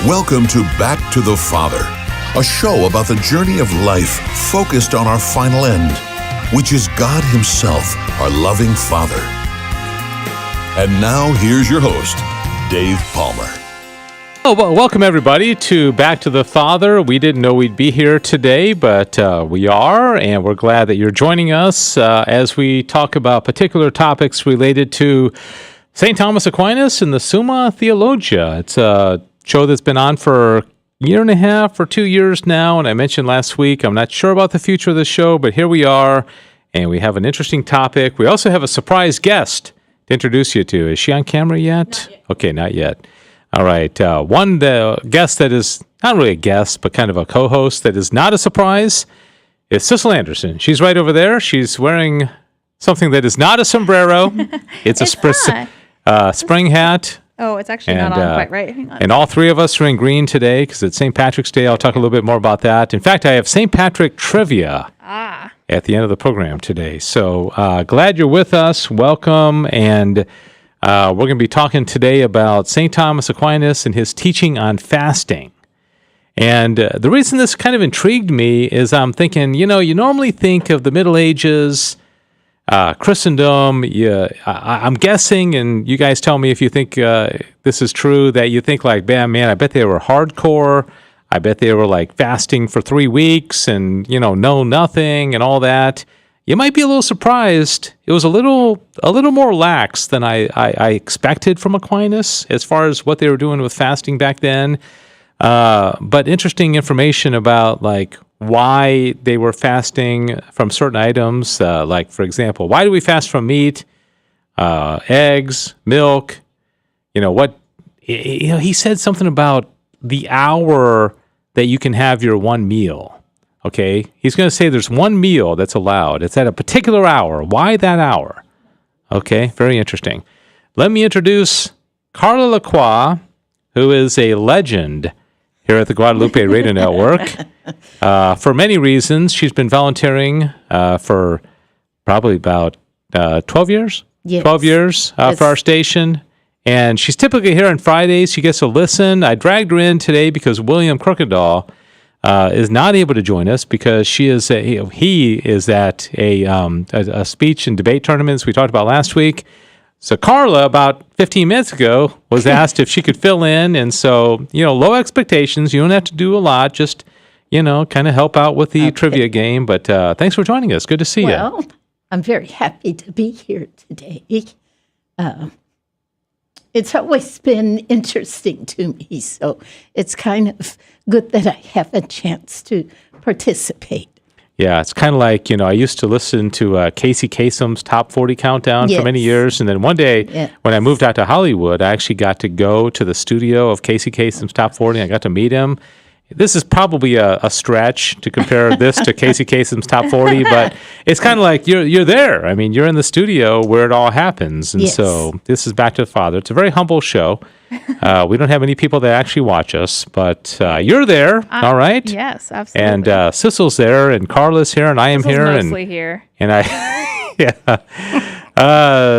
Welcome to Back to the Father, a show about the journey of life focused on our final end, which is God Himself, our loving Father. And now, here's your host, Dave Palmer. Oh, well, welcome everybody to Back to the Father. We didn't know we'd be here today, but we are, and we're glad that you're joining us as we talk about particular topics related to St. Thomas Aquinas and the Summa Theologia. It's a show that's been on for a year and a half or 2 years now, and I mentioned last week, I'm not sure about the future of the show, but here we are, and we have an interesting topic. We also have a surprise guest to introduce you to. Is she on camera yet? Not yet. Okay, not yet. All right. One guest that is not really a guest, but kind of a co-host that is not a surprise is Sissel Anderson. She's right over there. She's wearing something that is not a sombrero. It's a spring hat. Oh, it's actually not on quite right. Hang on. And all three of us are in green today because it's St. Patrick's Day. I'll talk a little bit more about that. In fact, I have St. Patrick trivia at the end of the program today. So glad you're with us. Welcome. And we're going to be talking today about St. Thomas Aquinas and his teaching on fasting. And the reason this kind of intrigued me is I'm thinking, you normally think of the Middle Ages, Christendom. I'm guessing, and you guys tell me if you think this is true, that you think like, man, I bet they were hardcore. I bet they were like fasting for 3 weeks and, know nothing and all that. You might be a little surprised. It was a little more lax than I expected from Aquinas as far as what they were doing with fasting back then. But interesting information about like why they were fasting from certain items. Like, for example, why do we fast from meat, eggs, milk? He said something about the hour that you can have your one meal. Okay, he's going to say there's one meal that's allowed. It's at a particular hour. Why that hour? Okay, very interesting. Let me introduce Carla Lacroix, who is a legend here at the Guadalupe Radio Network. For many reasons, she's been volunteering for probably about 12 years? Yes. 12 years for our station. And she's typically here on Fridays. She gets to listen. I dragged her in today because William Crookedahl is not able to join us because he is at a speech and debate tournament as we talked about last week. So Carla, about 15 minutes ago, was asked if she could fill in. And so, low expectations. You don't have to do a lot. Just, kind of help out with the trivia game. But thanks for joining us. Good to see you. Well, I'm very happy to be here today. It's always been interesting to me, so it's kind of good that I have a chance to participate. Yeah, it's kind of like, I used to listen to Casey Kasem's Top 40 Countdown for many years. And then one day when I moved out to Hollywood, I actually got to go to the studio of Casey Kasem's Top 40. I got to meet him. This is probably a stretch to compare this to Casey Kasem's Top 40, but it's kind of like you're there. I mean, you're in the studio where it all happens. And so this is Back to the Father. It's a very humble show. We don't have any people that actually watch us, but you're there, all right? Yes, absolutely. And Sissel's there, and Carla's here, and I am here. Mostly here. And I,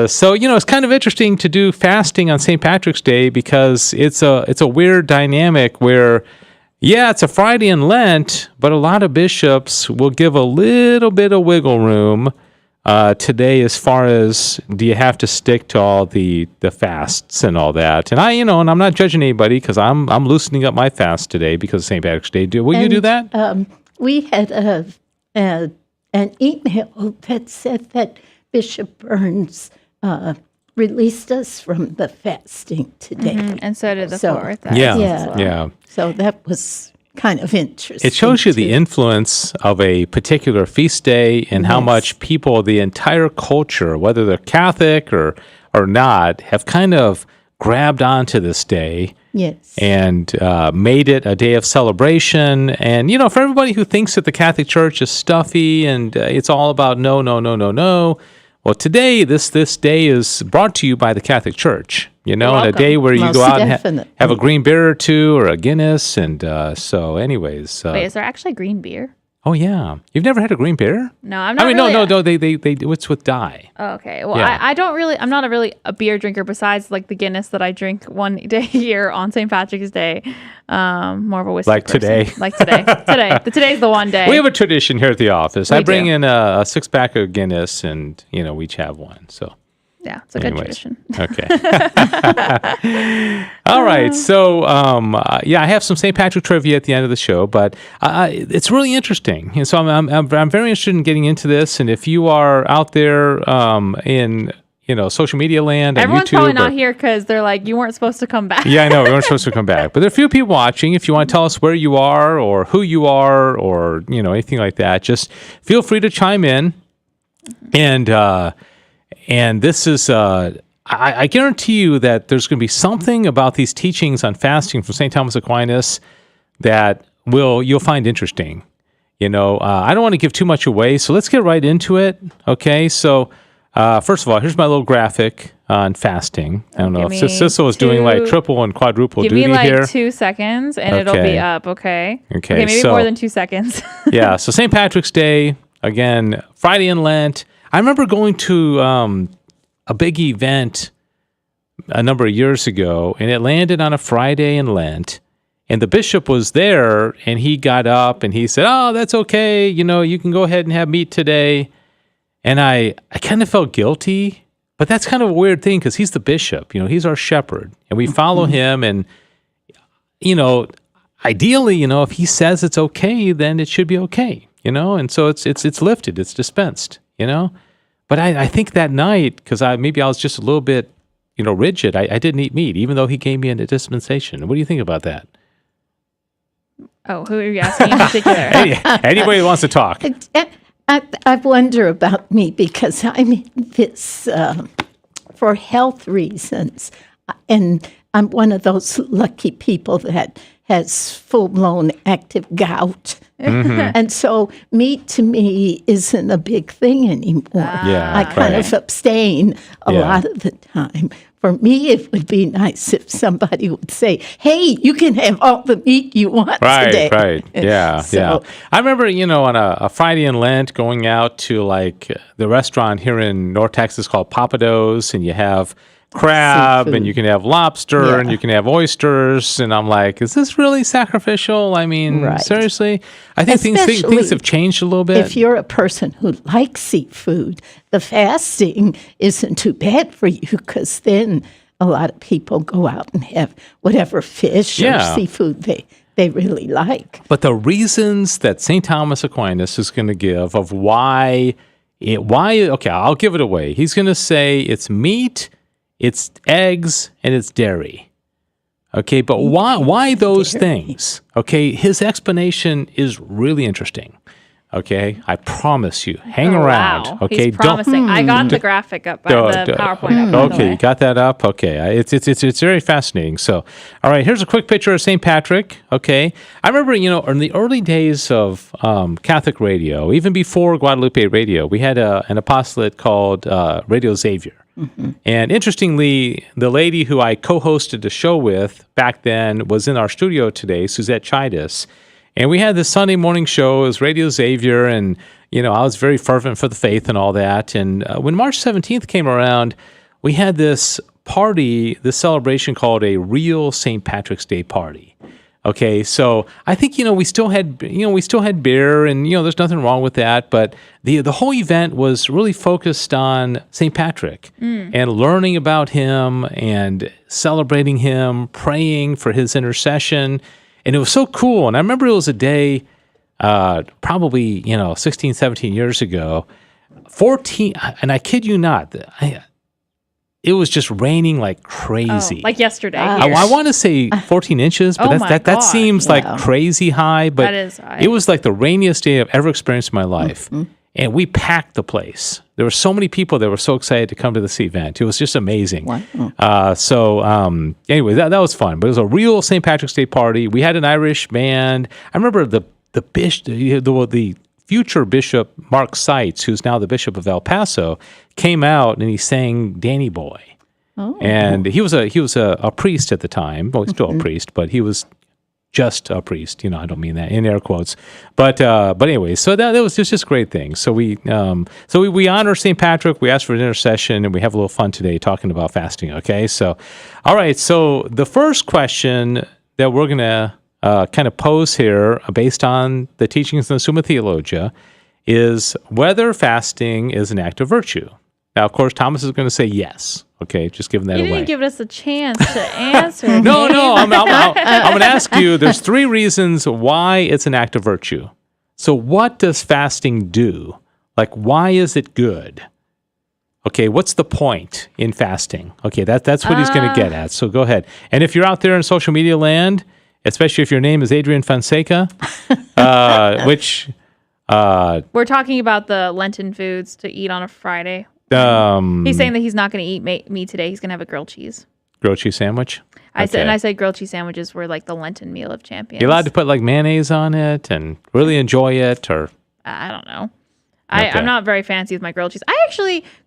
so, it's kind of interesting to do fasting on St. Patrick's Day because it's a weird dynamic where, it's a Friday in Lent, but a lot of bishops will give a little bit of wiggle room today as far as do you have to stick to all the fasts and all that. And and I'm not judging anybody because I'm loosening up my fast today because of St. Patrick's Day. Will you do that? We had an email that said that Bishop Burns released us from the fasting today. Mm-hmm. And so did the fourth. Yeah. So that was kind of interesting. It shows you the influence of a particular feast day and how much people, the entire culture, whether they're Catholic or not, have kind of grabbed onto this day. Yes. And made it a day of celebration. And, for everybody who thinks that the Catholic Church is stuffy and it's all about no. Well, today, this day is brought to you by the Catholic Church, on a day where you go out and have a green beer or two or a Guinness. And so anyways. Wait, is there actually green beer? Oh yeah, you've never had a green beer? No, I'm not. No. They it's with dye. Oh, okay. Well, Yeah. I don't really. I'm not a beer drinker. Besides, like the Guinness that I drink one day a year on St. Patrick's Day. More of a whiskey. Like person. today. Like today. Today's the one day. We have a tradition here at the office. I bring do. in a 6-pack of Guinness, and we each have one. So. Yeah, it's a good tradition. Okay. All right. So, I have some St. Patrick trivia at the end of the show, but it's really interesting. And so I'm very interested in getting into this. And if you are out there in social media land, on Everyone's YouTube, probably not here because they're like, you weren't supposed to come back. Yeah, I know. We weren't supposed to come back. But there are a few people watching. If you want to tell us where you are or who you are or, anything like that, just feel free to chime in. And this is, I guarantee you that there's going to be something about these teachings on fasting from St. Thomas Aquinas that you'll find interesting. I don't want to give too much away, so let's get right into it. Okay, so first of all, here's my little graphic on fasting. I don't know if Sissel is doing like triple and quadruple duty here. Give me like 2 seconds and it'll be up, okay? Okay, maybe so, more than 2 seconds. Yeah, so St. Patrick's Day, again, Friday in Lent. I remember going to a big event a number of years ago, and it landed on a Friday in Lent, and the bishop was there, and he got up, and he said, "Oh, that's okay, you can go ahead and have meat today." And I kind of felt guilty, but that's kind of a weird thing, because he's the bishop, he's our shepherd, and we follow him, and, ideally, if he says it's okay, then it should be okay, and so it's lifted, it's dispensed. But I think that night, because I was just a little bit, rigid, I didn't eat meat, even though he gave me a dispensation. What do you think about that? Oh, who are you asking in particular? Anybody who wants to talk. I wonder about me because I'm in this for health reasons. And I'm one of those lucky people that has full-blown active gout. Mm-hmm. And so meat to me isn't a big thing anymore. Yeah, I kind of abstain a lot of the time. For me, it would be nice if somebody would say, "Hey, you can have all the meat you want today." Right, yeah. I remember, on a Friday in Lent, going out to like the restaurant here in North Texas called Papados, and you have crab, seafood. And you can have lobster, and you can have oysters, and I'm like, is this really sacrificial? I mean, seriously? I think things have changed a little bit. If you're a person who likes seafood, the fasting isn't too bad for you, because then a lot of people go out and have whatever fish or seafood they really like. But the reasons that St. Thomas Aquinas is going to give of why, okay, I'll give it away. He's going to say it's meat, it's eggs, and it's dairy. Okay, but why those things? Okay, his explanation is really interesting. Okay, I promise you. Hang around. Wow. Okay, he's promising. I got the graphic up, the PowerPoint up. Okay, you got that up. Okay, it's very fascinating. So, all right, here's a quick picture of St. Patrick. Okay, I remember in the early days of Catholic radio, even before Guadalupe Radio, we had an apostolate called Radio Xavier. Mm-hmm. And interestingly, the lady who I co-hosted the show with back then was in our studio today, Suzette Chidis. And we had this Sunday morning show. It was Radio Xavier, and, I was very fervent for the faith and all that. And when March 17th came around, we had this party, this celebration called a real St. Patrick's Day party. Okay, so I think, we still had beer, and, there's nothing wrong with that. But the whole event was really focused on St. Patrick and learning about him and celebrating him, praying for his intercession. And it was so cool. And I remember it was a day, probably, 16, 17 years ago, 14, and I kid you not, it was just raining like crazy. Like yesterday. I want to say 14 inches, but that seems like crazy high. But that is high. It was like the rainiest day I've ever experienced in my life. Mm-hmm. And we packed the place. There were so many people that were so excited to come to this event. It was just amazing. Wow. Anyway, that was fun. But it was a real St. Patrick's Day party. We had an Irish band. I remember the future Bishop Mark Seitz, who's now the Bishop of El Paso, came out and he sang Danny Boy. Oh. And he was a priest at the time. Well, he's still a priest, but he was just a priest. I don't mean that in air quotes, but anyway, so that was just great thing. So we honor St. Patrick. We ask for an intercession, and we have a little fun today talking about fasting. Okay, so all right. So the first question that we're gonna kind of pose here, based on the teachings of the Summa Theologia, is whether fasting is an act of virtue. Now, of course, Thomas is going to say yes. Okay, just giving that You away. didn't give us a chance to answer. No, I'm going to ask you, there's 3 reasons why it's an act of virtue. So what does fasting do? Like, why is it good? Okay, what's the point in fasting? Okay, that's what he's going to get at. So go ahead. And if you're out there in social media land, especially if your name is Adrian Fonseca, which... We're talking about the Lenten foods to eat on a Friday. He's saying that he's not going to eat meat today. He's going to have a grilled cheese. Grilled cheese sandwich? I said grilled cheese sandwiches were like the Lenten meal of champions. You're allowed to put like mayonnaise on it and really enjoy it, or... I don't know. I'm not very fancy with my grilled cheese.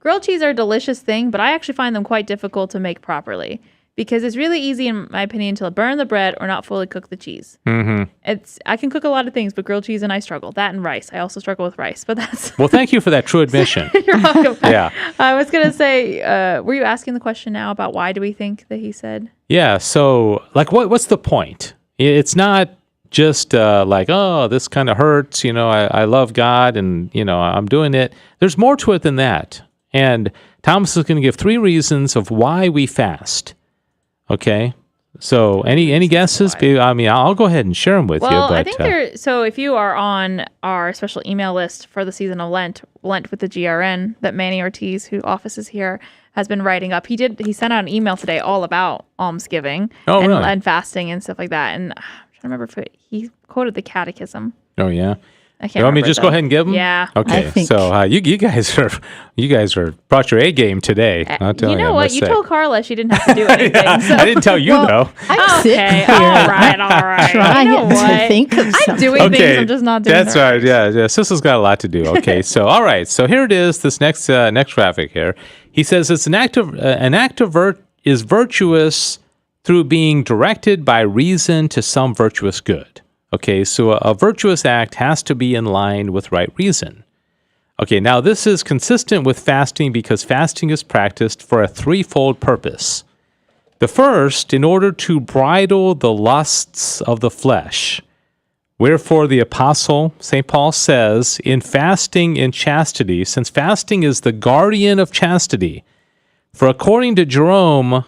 Grilled cheese are a delicious thing, but I actually find them quite difficult to make properly. Because it's really easy, in my opinion, to burn the bread or not fully cook the cheese. Mm-hmm. I can cook a lot of things, but grilled cheese and I struggle. That and rice. I also struggle with rice, but that's... Well, thank you for that true admission. You're welcome. Yeah. I was going to say, were you asking the question now about why do we think that he said? Yeah, so, like, what's the point? It's not just like, oh, this kind of hurts, I love God and, I'm doing it. There's more to it than that. And Thomas is going to give 3 reasons of why we fast. Okay, so any guesses? I mean, I'll go ahead and share them with you. Well, I think so if you are on our special email list for the season of Lent with the GRN that Manny Ortiz, who offices here, has been writing up. He sent out an email today all about almsgiving and fasting and stuff like that. And I'm trying to remember if he quoted the Catechism. Oh yeah. I can't. You want me to just go ahead and give them? Yeah. Okay. So you guys are brought your A game today. I'll tell you. You know what? You told Carla she didn't have to do anything. So. I didn't tell you though. I'm sitting here all right. trying You know to what? think of something. I'm doing things. I'm just not doing. That's right. Yeah. Sissel's got a lot to do. Okay. So all right. So here it is. This next graphic here. He says it's is virtuous through being directed by reason to some virtuous good. Okay, so a virtuous act has to be in line with right reason. Okay, now this is consistent with fasting because fasting is practiced for a 3-fold purpose. The first, in order to bridle the lusts of the flesh. Wherefore the apostle, St. Paul says, in fasting in chastity, since fasting is the guardian of chastity, for according to Jerome,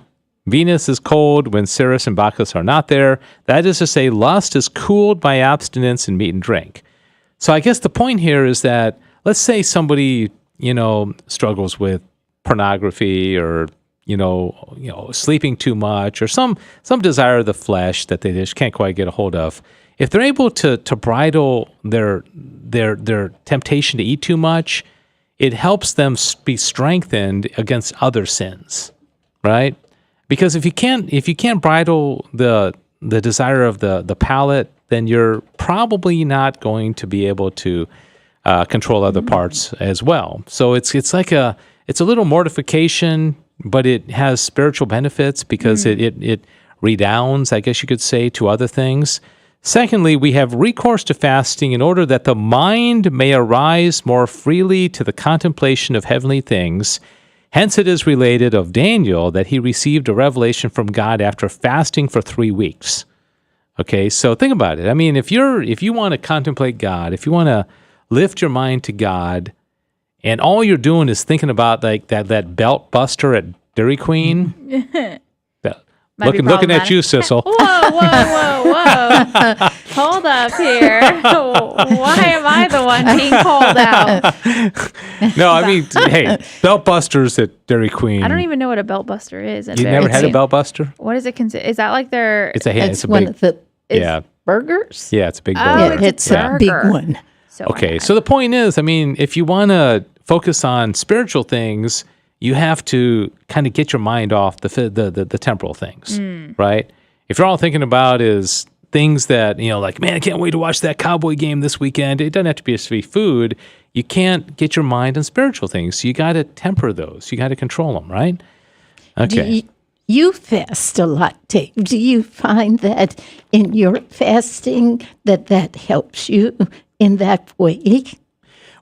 Venus is cold when Ceres and Bacchus are not there. That is to say, lust is cooled by abstinence in meat and drink. So I guess the point here is that, let's say somebody, struggles with pornography or, sleeping too much or some desire of the flesh that they just can't quite get a hold of. If they're able to bridle their temptation to eat too much, it helps them be strengthened against other sins, right? Because if you can't bridle the desire of the palate, then you're probably not going to be able to control other parts as well. So it's a little mortification, but it has spiritual benefits because it redounds, I guess you could say, to other things. Secondly, we have recourse to fasting in order that the mind may arise more freely to the contemplation of heavenly things. Hence it is related of Daniel that he received a revelation from God after fasting for 3 weeks. Okay, so think about it. I mean, if you want to contemplate God, if you want to lift your mind to God, and all you're doing is thinking about like that belt buster at Dairy Queen, looking at you, Sissel. Whoa. Hold up here. Why am I the one being called out? No, I mean, hey, belt busters at Dairy Queen. I don't even know what a belt buster is. You never had a belt buster? What is it considered? Is that like their... It's a one big, of the yeah. burgers? Yeah, it's a big Oh, burger. Yeah, it's a big one. Okay, so the point is, I mean, if you want to focus on spiritual things, you have to kind of get your mind off the temporal things, right? If you're all thinking about is things that, like, man, I can't wait to watch that Cowboy game this weekend. It doesn't have to be just food. You can't get your mind on spiritual things. So you got to temper those. You got to control them, right? Okay. you fast a lot, Dave. Do you find that in your fasting that helps you in that way?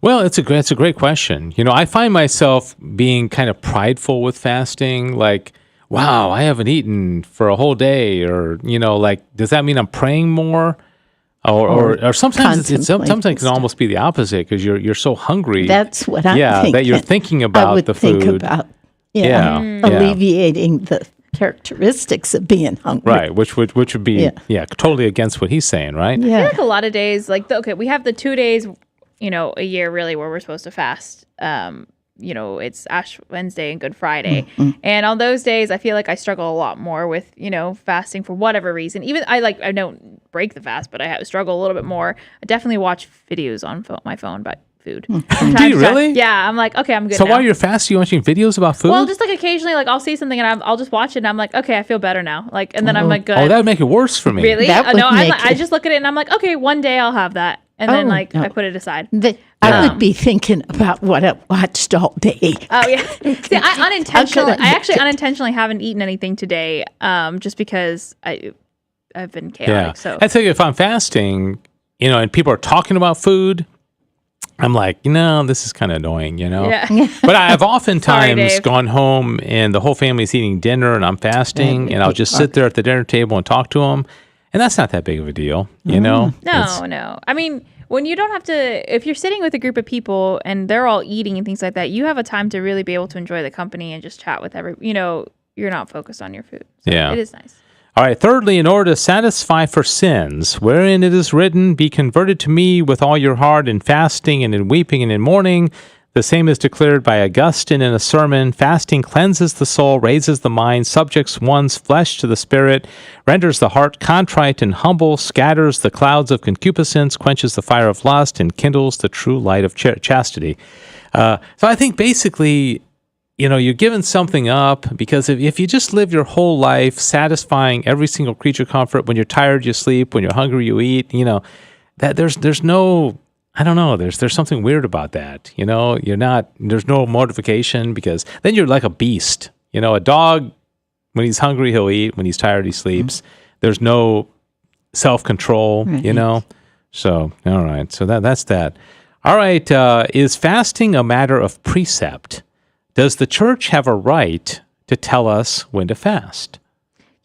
Well, it's a great question. I find myself being kind of prideful with fasting, like, wow, I haven't eaten for a whole day, or like, does that mean I'm praying more? Or sometimes sometimes it can almost be the opposite, because you're so hungry. That's what I'm thinking. That you're thinking about the food. Think about alleviating the characteristics of being hungry. Right, which would be totally against what he's saying, right? I feel like a lot of days, like we have the 2 days, a year really where we're supposed to fast. It's Ash Wednesday and Good Friday. Mm-hmm. And on those days, I feel like I struggle a lot more with, fasting for whatever reason. Even I don't break the fast, but I struggle a little bit more. I definitely watch videos on my phone about food. Mm-hmm. Do you really? Yeah, I'm like, okay, I'm good So now. while you're fasting, you're watching videos about food? Well, just like occasionally, like I'll see something and I'll just watch it and I'm like, okay, I feel better now. Like, and then I'm like, good. Oh, that would make it worse for me. Really? That would I just look at it and I'm like, okay, one day I'll have that. And then I put it aside. I would be thinking about what I watched all day. Oh yeah. See, I actually unintentionally haven't eaten anything today, just because I've been chaotic. Yeah. So I think if I'm fasting, and people are talking about food, I'm like, this is kind of annoying, Yeah. But I've oftentimes Dave. gone home and the whole family's eating dinner and I'm fasting, and I'll just sit there at the dinner table and talk to them. And that's not that big of a deal, No. I mean, when you don't have to, if you're sitting with a group of people and they're all eating and things like that, you have a time to really be able to enjoy the company and just chat with you're not focused on your food. So it is nice. All right. Thirdly, in order to satisfy for sins, wherein it is written, be converted to me with all your heart in fasting and in weeping and in mourning. The same is declared by Augustine in a sermon. Fasting cleanses the soul, raises the mind, subjects one's flesh to the spirit, renders the heart contrite and humble, scatters the clouds of concupiscence, quenches the fire of lust, and kindles the true light of chastity. So I think basically, you're giving something up, because if you just live your whole life satisfying every single creature comfort, when you're tired, you sleep, when you're hungry, you eat, that there's no... I don't know. There's something weird about that. There's no mortification, because then you're like a beast. A dog, when he's hungry, he'll eat. When he's tired, he sleeps. Mm-hmm. There's no self-control, So, all right. So that's that. All right. Is fasting a matter of precept? Does the church have a right to tell us when to fast?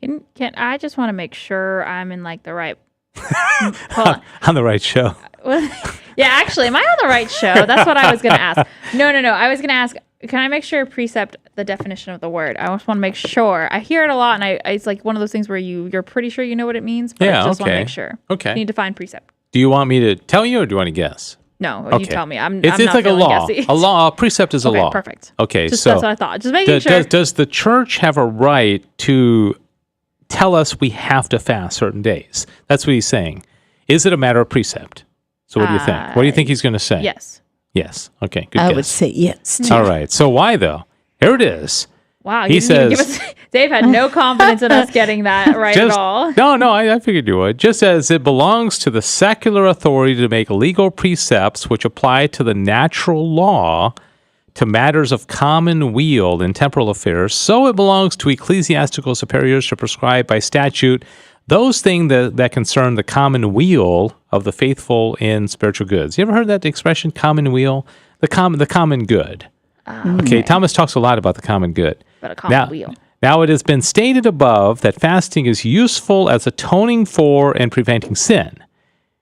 Can I just want to make sure I'm in like the right... on the right show. Yeah, actually, am I on the right show? That's what I was going to ask. No. I was going to ask, can I make sure precept, the definition of the word? I just want to make sure. I hear it a lot, and it's like one of those things where you're pretty sure you know what it means, but I just want to make sure. Okay. You need to define precept. Do you want me to tell you, or do you want to guess? No, okay. You tell me. I'm it's not like a law. Guessy. A law. A precept is a law. Perfect. Okay, that's so what I thought. Just making sure. Does the church have a right to tell us we have to fast certain days? That's what he's saying. Is it a matter of precept? So what do you think? What do you think he's going to say? Yes. Yes. Okay, good guess. I would say yes, too. All right. So why, though? Here it is. Wow. He says... Dave had no confidence in us getting that right at all. No, I figured you would. Just as it belongs to the secular authority to make legal precepts which apply to the natural law to matters of common weal in temporal affairs, so it belongs to ecclesiastical superiors to prescribe by statute those things that concern the common weal of the faithful in spiritual goods. You ever heard that expression, common weal? The common good. Okay, Thomas talks a lot about the common good. But a common weal. Now, it has been stated above that fasting is useful as atoning for and preventing sin,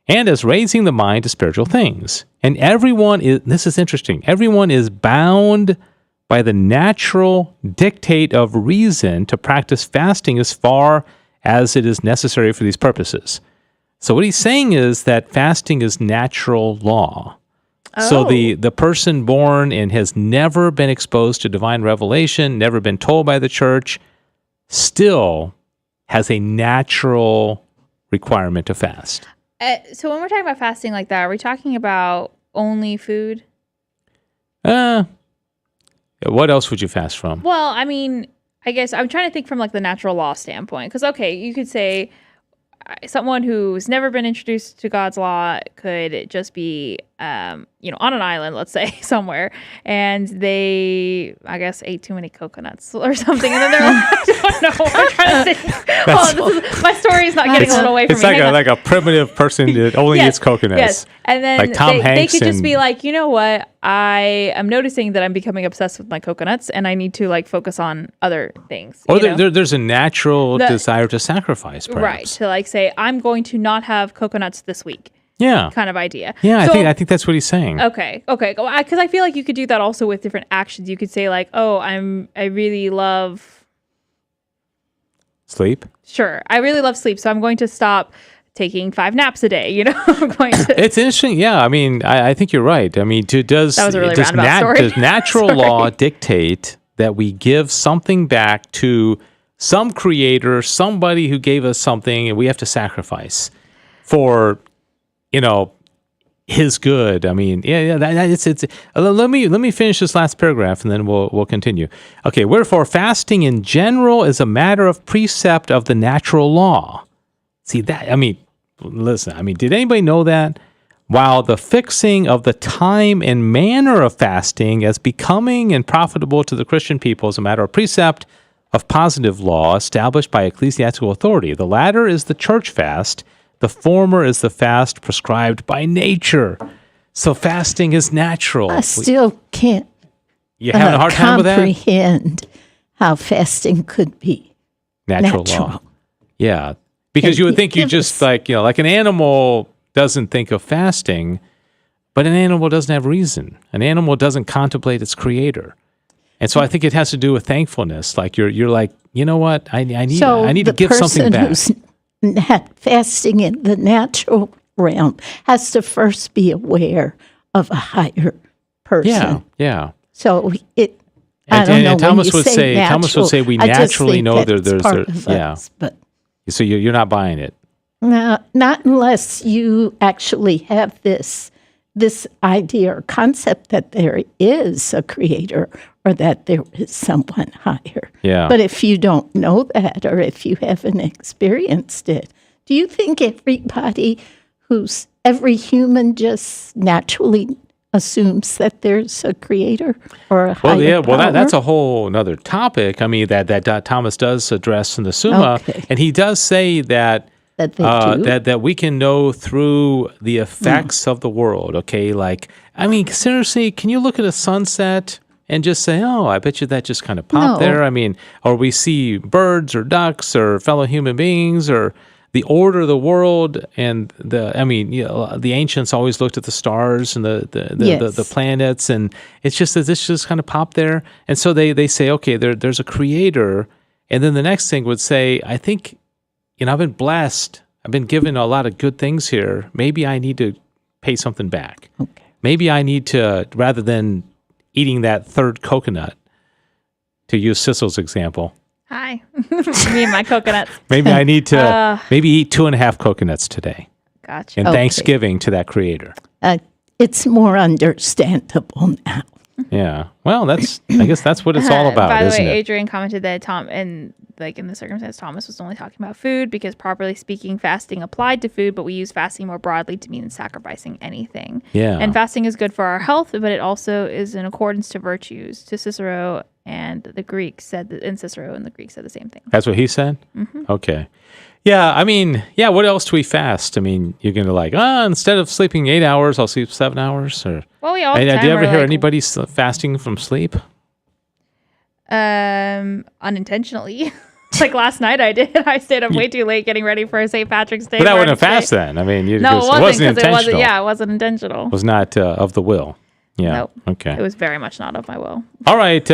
and as raising the mind to spiritual things. And this is interesting, everyone is bound by the natural dictate of reason to practice fasting as far as it is necessary for these purposes. So what he's saying is that fasting is natural law. So the person born and has never been exposed to divine revelation, never been told by the church, still has a natural requirement to fast. So when we're talking about fasting like that, are we talking about only food? What else would you fast from? Well, I mean, I guess I'm trying to think from like the natural law standpoint. Because, okay, you could say someone who's never been introduced to God's law could just be, on an island, let's say, somewhere, and they, I guess, ate too many coconuts or something, and then they're like, I don't know. My story is not getting a little away from it's me. It's like a primitive person that only eats coconuts. Yes, and then like Tom they Hanks could just be like, you know what? I am noticing that I'm becoming obsessed with my coconuts, and I need to like focus on other things. Or there's a natural desire to sacrifice, perhaps. Right, to like say, I'm going to not have coconuts this week. Yeah. Kind of idea. Yeah, so, I think that's what he's saying. Okay. Because I feel like you could do that also with different actions. You could say like, oh, I really love sleep. Sure, I really love sleep, so I'm going to stop taking 5 naps a day. You know, I'm going to. It's interesting. Yeah, I mean, I think you're right. I mean, that was a really roundabout story. Does natural law dictate that we give something back to some creator, somebody who gave us something, and we have to sacrifice for, his good? I mean, it's. Let me finish this last paragraph, and then we'll continue. Okay. Wherefore, fasting in general is a matter of precept of the natural law. See that? I mean, listen. I mean, did anybody know that? While the fixing of the time and manner of fasting as becoming and profitable to the Christian people is a matter of precept of positive law established by ecclesiastical authority. The latter is the church fast. The former is the fast prescribed by nature. So fasting is natural. I still can't having a hard time with that? Comprehend how fasting could be natural. Law. Yeah. Because you would think you just like an animal doesn't think of fasting, but an animal doesn't have reason. An animal doesn't contemplate its creator. And so I think it has to do with thankfulness. Like you're like, you know what? I need to give something back. Not fasting in the natural realm has to first be aware of a higher person. Yeah. So I don't know. Thomas would say we naturally know there's but so you're not buying it. No, not unless you actually have this idea or concept that there is a creator or that there is someone higher. Yeah. But if you don't know that or if you haven't experienced it, do you think every human just naturally assumes that there's a creator or a higher power? That's a whole another topic. I mean, that Thomas does address in the Summa, and he does say that we can know through the effects of the world. Okay, like I mean, seriously, can you look at a sunset and just say, "Oh, I bet you that just kind of popped there"? I mean, or we see birds or ducks or fellow human beings or the order of the world and the ancients always looked at the stars and the planets, and it's just that this just kind of popped there, and so they say, okay, there's a creator, and then the next thing would say, I think. I've been blessed. I've been given a lot of good things here. Maybe I need to pay something back. Okay. Maybe I need to, rather than eating that third coconut, to use Sissel's example. Hi. Me and my coconuts. Maybe I need to eat 2.5 coconuts today. Gotcha. And Thanksgiving to that creator. It's more understandable now. Yeah. Well, I guess that's what it's all about, By the way, it? Adrian commented that in the circumstance, Thomas was only talking about food because properly speaking, fasting applied to food, but we use fasting more broadly to mean sacrificing anything. Yeah. And fasting is good for our health, but it also is in accordance to virtues. To Cicero and the Greeks said the same thing. That's what he said? Mm-hmm. Okay. Yeah, I mean, what else do we fast? I mean, you're going to instead of sleeping 8 hours, I'll sleep 7 hours? Or well, we all the time do you ever hear anybody fasting from sleep? Unintentionally. Like last night I did. I stayed up way too late getting ready for St. Patrick's Day. But that wasn't a fast then. I mean, it wasn't intentional. It wasn't intentional. It was not of the will. Yeah. Nope. Okay. It was very much not of my will. All right.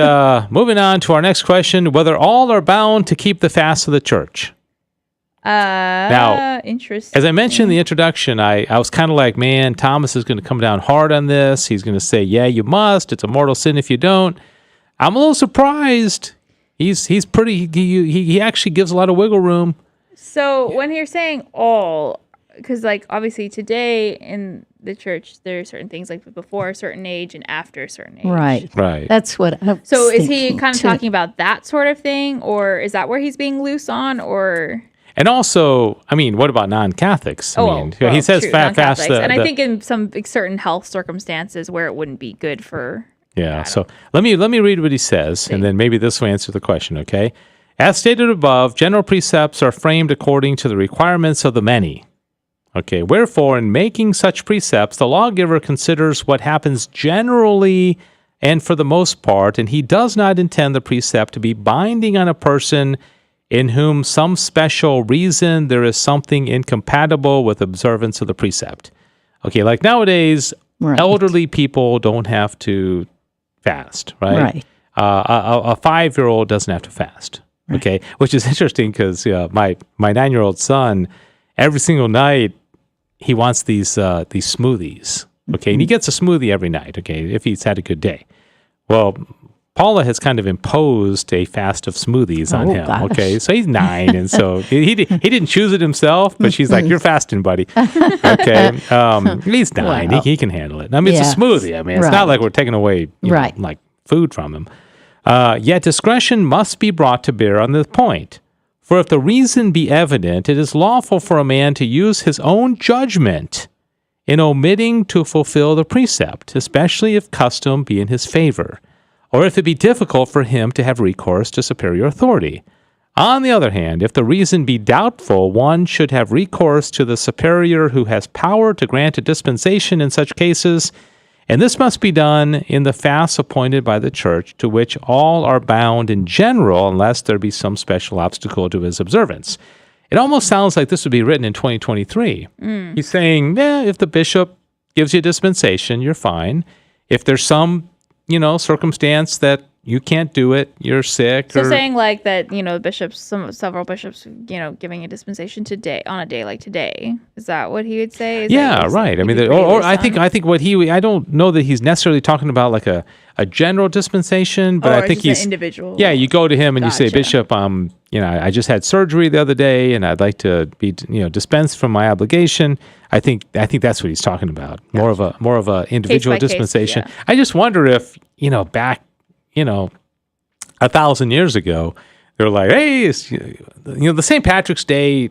Moving on to our next question: whether all are bound to keep the fast of the church. Now, interesting. As I mentioned in the introduction, I was kind of like, man, Thomas is going to come down hard on this. He's going to say, yeah, you must. It's a mortal sin if you don't. I'm a little surprised. He's pretty. He actually gives a lot of wiggle room. So when you're saying all, because like obviously today in the church there are certain things like before a certain age and after a certain age. Right. That's what I was So is he kind of talking about that sort of thing, or is that where he's being loose on, or? And also, I mean, what about non-Catholics? He says fast. And I think in some certain health circumstances where it wouldn't be good for. Yeah. So let me read what he says, and then maybe this will answer the question. Okay. As stated above, general precepts are framed according to the requirements of the many. Okay, wherefore, in making such precepts, the lawgiver considers what happens generally and for the most part, and he does not intend the precept to be binding on a person in whom some special reason there is something incompatible with observance of the precept. Okay, like nowadays, elderly people don't have to fast, right? A 5-year-old doesn't have to fast, okay? Which is interesting because my 9-year-old son, every single night, he wants these smoothies, okay? And he gets a smoothie every night, okay, if he's had a good day. Well, Paula has kind of imposed a fast of smoothies on him. Gosh. Okay, so he's 9, and so he didn't choose it himself, but she's like, "You're fasting, buddy." Okay, he's 9; he can handle it. I mean, it's a smoothie. I mean, it's not like we're taking away like food from him. Yet discretion must be brought to bear on this point. For if the reason be evident, it is lawful for a man to use his own judgment in omitting to fulfill the precept, especially if custom be in his favor, or if it be difficult for him to have recourse to superior authority. On the other hand, if the reason be doubtful, one should have recourse to the superior who has power to grant a dispensation in such cases, and this must be done in the fasts appointed by the church, to which all are bound in general, unless there be some special obstacle to his observance. It almost sounds like this would be written in 2023. He's saying, if the bishop gives you a dispensation, you're fine. If there's some circumstance that you can't do it, you're sick. So saying like that, several bishops, giving a dispensation today on a day like today. Is that what he would say? Right. I mean, I think what I don't know that he's necessarily talking about like a general dispensation, but I think he's individual. Yeah, you go to him and you say, Bishop, I just had surgery the other day, and I'd like to be, dispensed from my obligation. I think that's what he's talking about. Gotcha. More of a individual dispensation. Case, yeah. I just wonder if back 1,000 years ago, they're like, hey, the St. Patrick's Day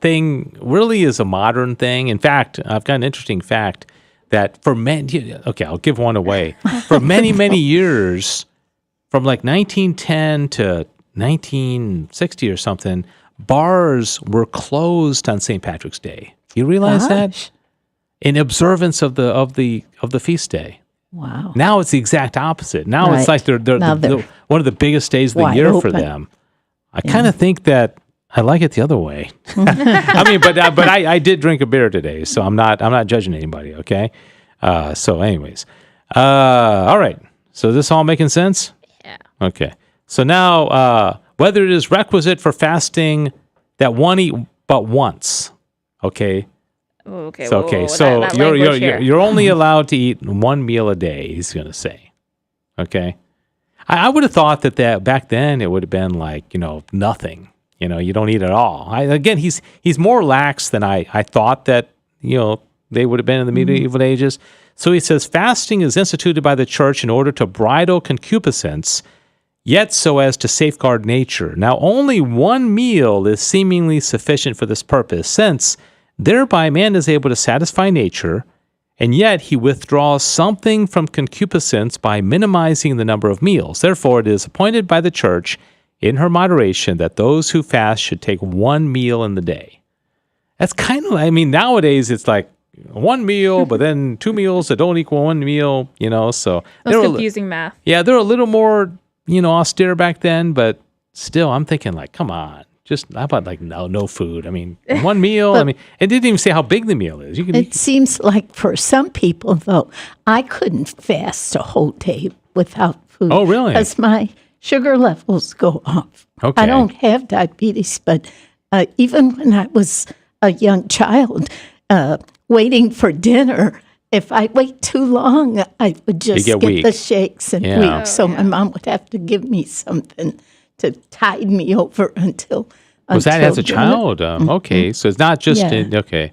thing really is a modern thing. In fact, I've got an interesting fact that for many, I'll give one away. For many, many years, from like 1910 to 1960 or something, bars were closed on St. Patrick's Day. You realize that? In observance of the feast day. Wow. Now it's the exact opposite. Now it's like they're one of the biggest days of the year for them. I kind of think that I like it the other way. I mean, but I did drink a beer today, so I'm not judging anybody. Okay. So, anyways, all right. So this all making sense? Yeah. Okay. So now, whether it is requisite for fasting that one eat but once. Okay. Okay. So you're only allowed to eat one meal a day, he's going to say. Okay. I would have thought that back then it would have been like, nothing. You don't eat at all. He's more lax than I thought that, they would have been in the medieval ages. So he says, fasting is instituted by the church in order to bridle concupiscence, yet so as to safeguard nature. Now, only one meal is seemingly sufficient for this purpose, since thereby man is able to satisfy nature, and yet he withdraws something from concupiscence by minimizing the number of meals. Therefore, it is appointed by the church in her moderation that those who fast should take one meal in the day. That's kind of, nowadays it's like one meal, but then 2 meals that don't equal one meal, so. That's confusing math. Yeah, they're a little more, austere back then, but still, I'm thinking like, come on. Just how about like no food? I mean, one meal. It didn't even say how big the meal is. It seems like for some people, though, I couldn't fast a whole day without food. Oh, really? Because my sugar levels go off. Okay. I don't have diabetes, but even when I was a young child, waiting for dinner, if I wait too long, I would just get the shakes and weak. So my mom would have to give me something to tide me over until was that as a child? Okay, so it's not just okay.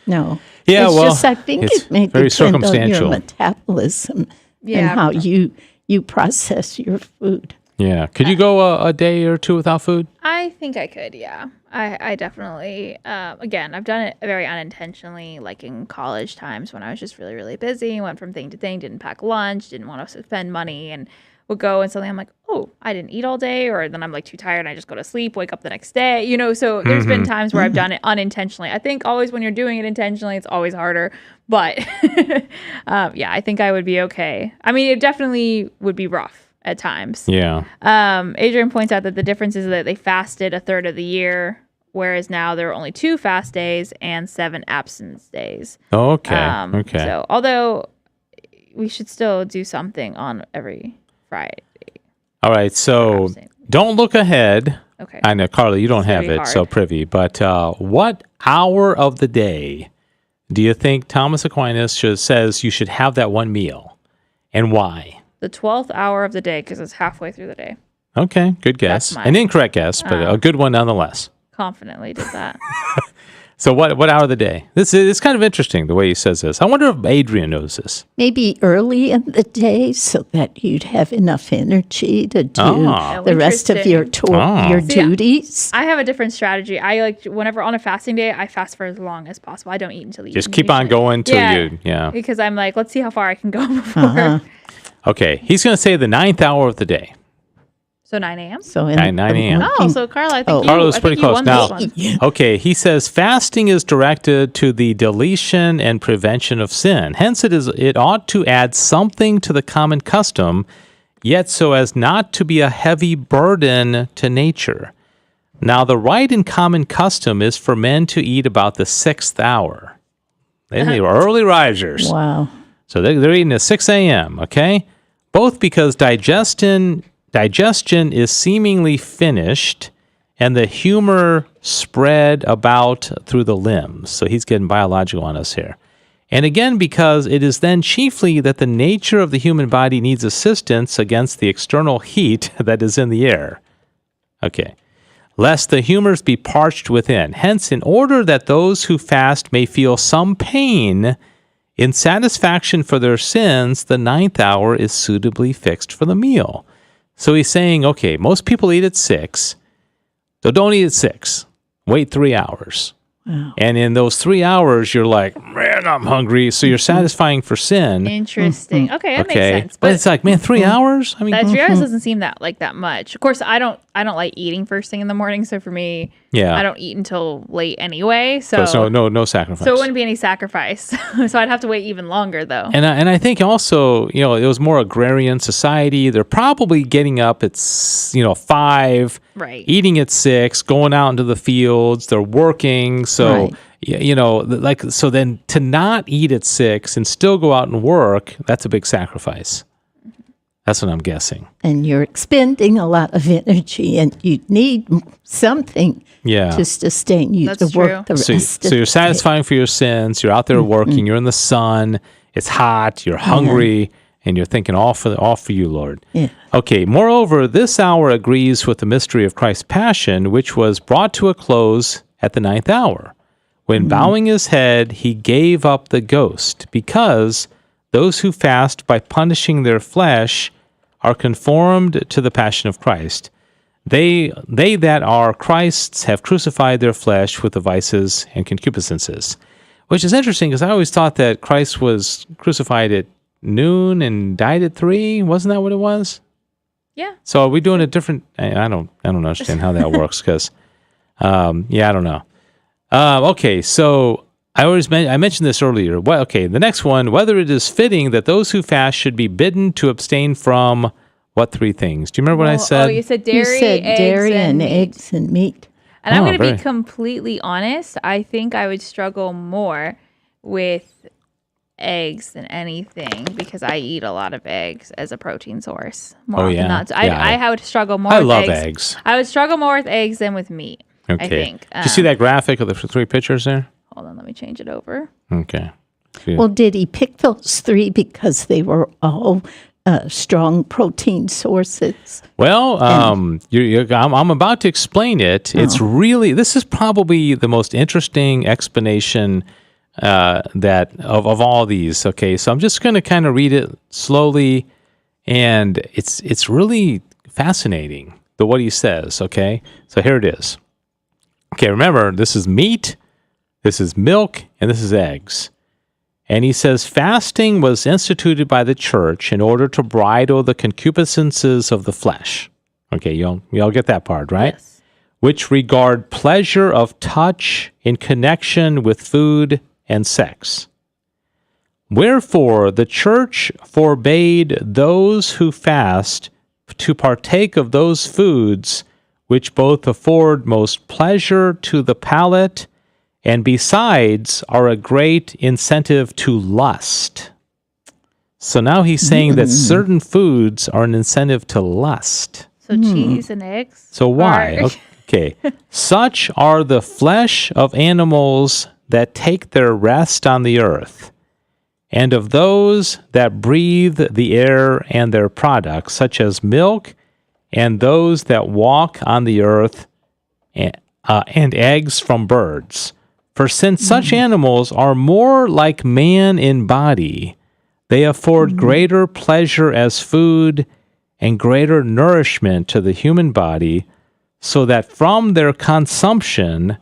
No. Yeah, it's just, I think it may very depend on your metabolism and how you process your food. Yeah. Could you go a day or two without food? I think I could, yeah. I definitely, again, I've done it very unintentionally, like in college times when I was just really, really busy, went from thing to thing, didn't pack lunch, didn't want to spend money, and would go and suddenly I'm like, oh, I didn't eat all day, or then I'm like too tired and I just go to sleep, wake up the next day, you know. So there's been times where I've done it unintentionally. I think always when you're doing it intentionally, it's always harder. But yeah, I think I would be okay. I mean, it definitely would be rough at times. Yeah. Adrian points out that the difference is that they fasted a third of the year, whereas now there are only 2 fast days and 7 abstinence days. Okay. Okay. So although we should still do something on every Friday. All right. So don't look ahead. Okay. I know, Carla, you don't have gonna be it so hard. privy, but what hour of the day do you think Thomas Aquinas says you should have that one meal, and why? The 12th hour of the day, because it's halfway through the day. Okay, good guess. That's mine. An incorrect guess, but a good one nonetheless. Confidently did that. So what hour of the day? It's kind of interesting the way he says this. I wonder if Adrian knows this. Maybe early in the day so that you'd have enough energy to do the rest of your your duties. I have a different strategy. I like whenever on a fasting day, I fast for as long as possible. I don't eat until the Just evening keep on usually. going till Yeah, because I'm like, let's see how far I can go before. Okay, he's going to say the 9th hour of the day. So 9 a.m. So 9 a.m. Oh, so Carla, I think you, Carla's I pretty think you close. won Now, this one. okay, he says fasting is directed to the deletion and prevention of sin. Hence, it ought to add something to the common custom, yet so as not to be a heavy burden to nature. Now, the right and common custom is for men to eat about the 6th hour. They were early risers. Wow. So they're eating at 6 a.m., okay? Both because digestion is seemingly finished and the humor spread about through the limbs. So he's getting biological on us here. And again, because it is then chiefly that the nature of the human body needs assistance against the external heat that is in the air. Okay. Lest the humors be parched within. Hence, in order that those who fast may feel some pain in satisfaction for their sins, the 9th hour is suitably fixed for the meal. So he's saying, okay, most people eat at 6, so don't eat at 6. Wait 3 hours. Wow. And in those 3 hours, you're like, man, I'm hungry. So you're satisfying for sin. Interesting. Okay, that makes sense. But it's like, man, 3 hours? I mean, that 3 hours doesn't seem that much. Of course, I don't like eating first thing in the morning. So for me, I don't eat until late anyway. So no sacrifice. So it wouldn't be any sacrifice. So I'd have to wait even longer though. And I think also, it was more agrarian society. They're probably getting up at 5, right, eating at 6, going out into the fields. They're working. So, so then to not eat at 6 and still go out and work, that's a big sacrifice. That's what I'm guessing. And you're expending a lot of energy, and you need something to sustain you to work the rest of the day. So you're satisfying for your sins. You're out there working. You're in the sun. It's hot. You're hungry. And you're thinking, all for you, Lord. Yeah. Okay, moreover, this hour agrees with the mystery of Christ's passion, which was brought to a close at the 9th hour. When bowing his head, he gave up the ghost, because those who fast by punishing their flesh are conformed to the passion of Christ. They that are Christ's have crucified their flesh with the vices and concupiscences. Which is interesting, because I always thought that Christ was crucified at noon and died at 3. Wasn't that what it was? Yeah. So are we doing a different? I don't understand how that works, because I don't know. Okay, so I mentioned this earlier. Well, okay, the next one, whether it is fitting that those who fast should be bidden to abstain from what 3 things? Do you remember what I said? Oh, you said dairy, eggs and meat. And I'm going to be completely honest. I think I would struggle more with eggs than anything, because I eat a lot of eggs as a protein source. More often than not. I would struggle more with eggs. I love eggs. I would struggle more with eggs than with meat, I think. Did you see that graphic of the 3 pictures there? Hold on, let me change it over. Okay. Well, did he pick those 3 because they were all strong protein sources? Well, I'm about to explain it. It's really, this is probably the most interesting explanation that of all these. Okay, so I'm just going to kind of read it slowly, and it's really fascinating what he says. Okay, so here it is. Okay, remember, this is meat, this is milk, and this is eggs. And he says, fasting was instituted by the church in order to bridle the concupiscences of the flesh. Okay, you all get that part, right? Yes. Which regard pleasure of touch in connection with food and sex. Wherefore the church forbade those who fast to partake of those foods which both afford most pleasure to the palate and besides are a great incentive to lust. So now he's saying that certain foods are an incentive to lust. So cheese and eggs. So why? Okay. Such are the flesh of animals that take their rest on the earth, and of those that breathe the air and their products, such as milk, and those that walk on the earth, and eggs from birds. For since such animals are more like man in body, they afford greater pleasure as food and greater nourishment to the human body, so that from their consumption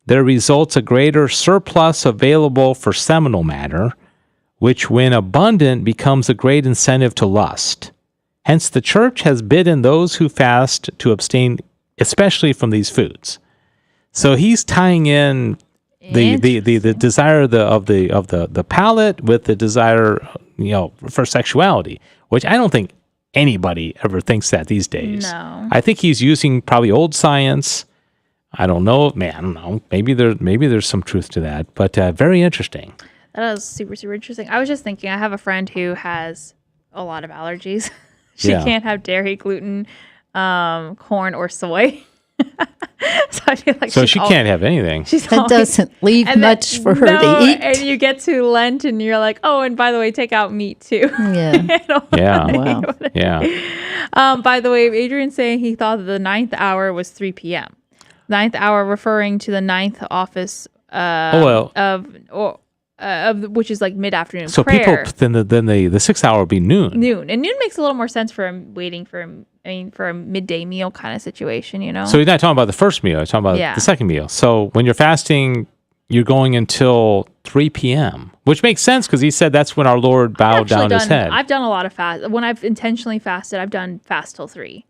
there results a greater surplus available for seminal matter, which when abundant becomes a great incentive to lust. Hence the church has bidden those who fast to abstain especially from these foods. So he's tying in the desire of the palate with the desire, for sexuality, which I don't think anybody ever thinks that these days. No. I think he's using probably old science. I don't know, man. I don't know. Maybe there's some truth to that, but very interesting. That was super, super interesting. I was just thinking, I have a friend who has a lot of allergies. She can't have dairy, gluten, corn, or soy. So I feel like she can't have anything. That doesn't leave much for her to eat. And you get to Lent and you're like, oh, and by the way, take out meat too. Yeah. Yeah. Wow. Yeah. By the way, Adrian's saying he thought that the 9th hour was 3 p.m. 9th hour referring to the 9th office of which is like mid-afternoon So prayer. people then the 6th hour would be noon. And noon makes a little more sense for waiting for a midday meal kind of situation, So you're not talking about the first meal, you're talking about the second meal. So when you're fasting, you're going until 3 p.m., which makes sense because he said that's when our Lord bowed down his head. I've done a lot of fast. When I've intentionally fasted, I've done fast till 3.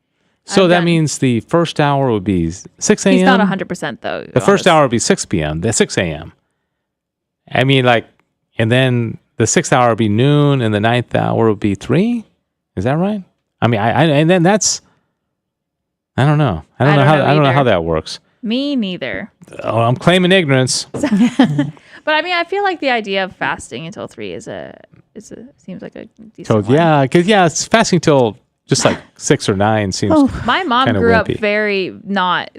So that means the first hour would be 6 a.m.? He's not 100% though. The first hour would be 6 p.m., the 6 a.m. I mean, and then the 6th hour would be noon, and the 9th hour would be 3? Is that right? I mean, and then that's, I don't know. I don't know how that works. Me neither. Oh, I'm claiming ignorance. But I mean, I feel like the idea of fasting until 3 seems like a decent one. Because it's fasting till just like 6 or 9 seems. My mom kinda grew up wimpy. very not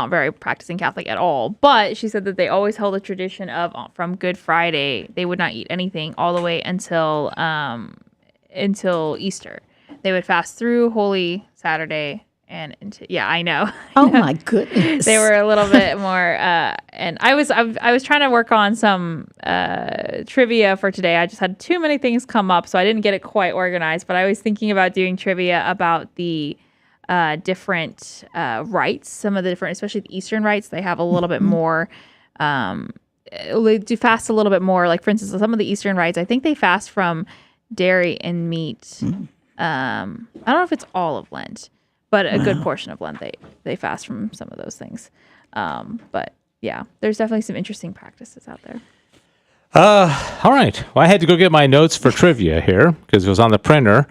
very practicing Catholic at all, but she said that they always held a tradition of from Good Friday they would not eat anything all the way until Easter. They would fast through Holy Saturday and I know. Oh my goodness. They were a little bit more and I was trying to work on some trivia for today. I just had too many things come up, so I didn't get it quite organized, but I was thinking about doing trivia about the different rites, some of the different, especially the Eastern rites. They have a little bit more they do fast a little bit more. Like for instance, some of the Eastern rites, I think they fast from dairy and meat. I don't know if it's all of Lent, but a good portion of Lent they fast from some of those things. But yeah, there's definitely some interesting practices out there. All right. Well, I had to go get my notes for trivia here because it was on the printer.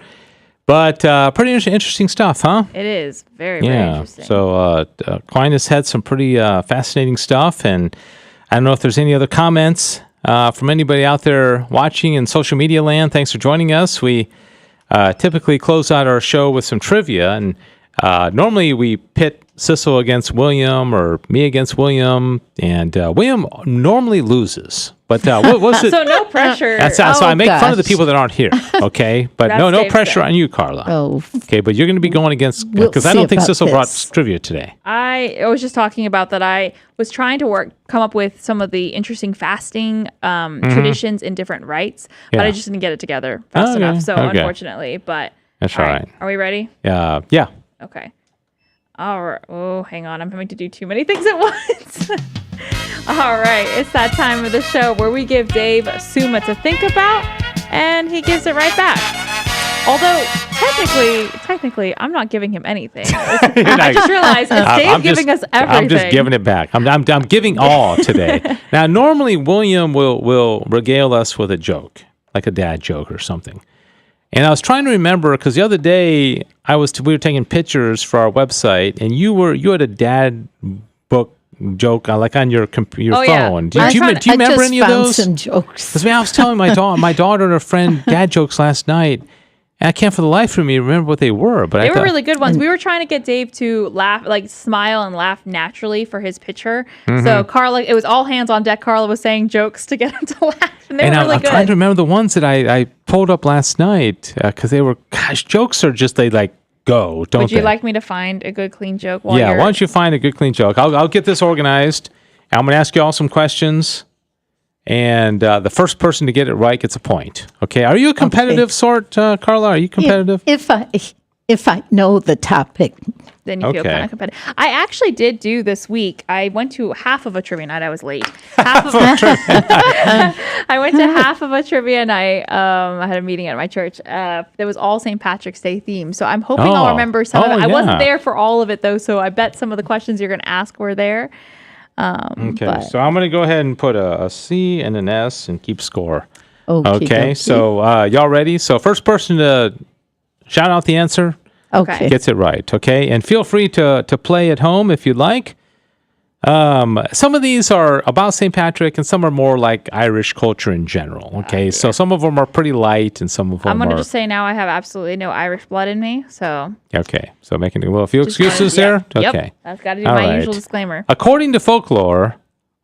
But pretty interesting stuff, huh? It is very, very interesting. So Aquinas had some pretty fascinating stuff. And I don't know if there's any other comments from anybody out there watching in social media land. Thanks for joining us. We typically close out our show with some trivia. And normally we pit Sissel against William or me against William. And William normally loses. But what's it? So no pressure. So I make fun of the people that aren't here, okay? But no pressure on you, Carla. Oh. Okay, but you're going to be going against, because I don't think Sissel brought trivia today. I was just talking about that I was trying to come up with some of the interesting fasting traditions in different rites, but I just didn't get it together fast enough, so unfortunately. But that's all right. Are we ready? Yeah. Okay. All right. Oh, hang on. I'm having to do too many things at once. All right, it's that time of the show where we give Dave Summa to think about, and he gives it right back. Although, technically, I'm not giving him anything. I just realized it's Dave giving us everything. I'm just giving it back. I'm giving all today. Now, normally, William will regale us with a joke, like a dad joke or something. And I was trying to remember, because the other day, we were taking pictures for our website, and you had a dad book joke like on your phone. Yeah. Do you remember any of those? Some jokes. Because I was telling my daughter and her friend dad jokes last night, and I can't for the life of me remember what they were. But they were really good ones. We were trying to get Dave to laugh, like smile and laugh naturally for his picture. Mm-hmm. So Carla, it was all hands on deck. Carla was saying jokes to get him to laugh, and they were really I'm good. trying to remember the ones that I pulled up last night because they were, jokes are just, they like go, don't they? Would you like me to find a good, clean joke? Why don't you find a good, clean joke? I'll get this organized. I'm going to ask you all some questions, and the first person to get it right gets a point. Okay? Are you a competitive sort, Carla? Are you competitive? If I know the topic. Then you feel kind of competitive. I actually did do this week. I went to half of a trivia night. I was late. I went to half of a trivia night. I had a meeting at my church. That was all St. Patrick's Day themed. So I'm hoping I'll remember some of it. I wasn't there for all of it, though, so I bet some of the questions you're going to ask were there. Okay, so I'm going to go ahead and put a C and an S and keep score. Okay, so y'all ready? So first person to shout out the answer gets it right. Okay, and feel free to play at home if you'd like. Some of these are about St. Patrick, and some are more like Irish culture in general. Okay, so some of them are pretty light, and some of them I'm going to just say now I have absolutely no Irish blood in me. So okay, so making a few excuses there. Yep. Okay, I've got to do my usual disclaimer. According to folklore,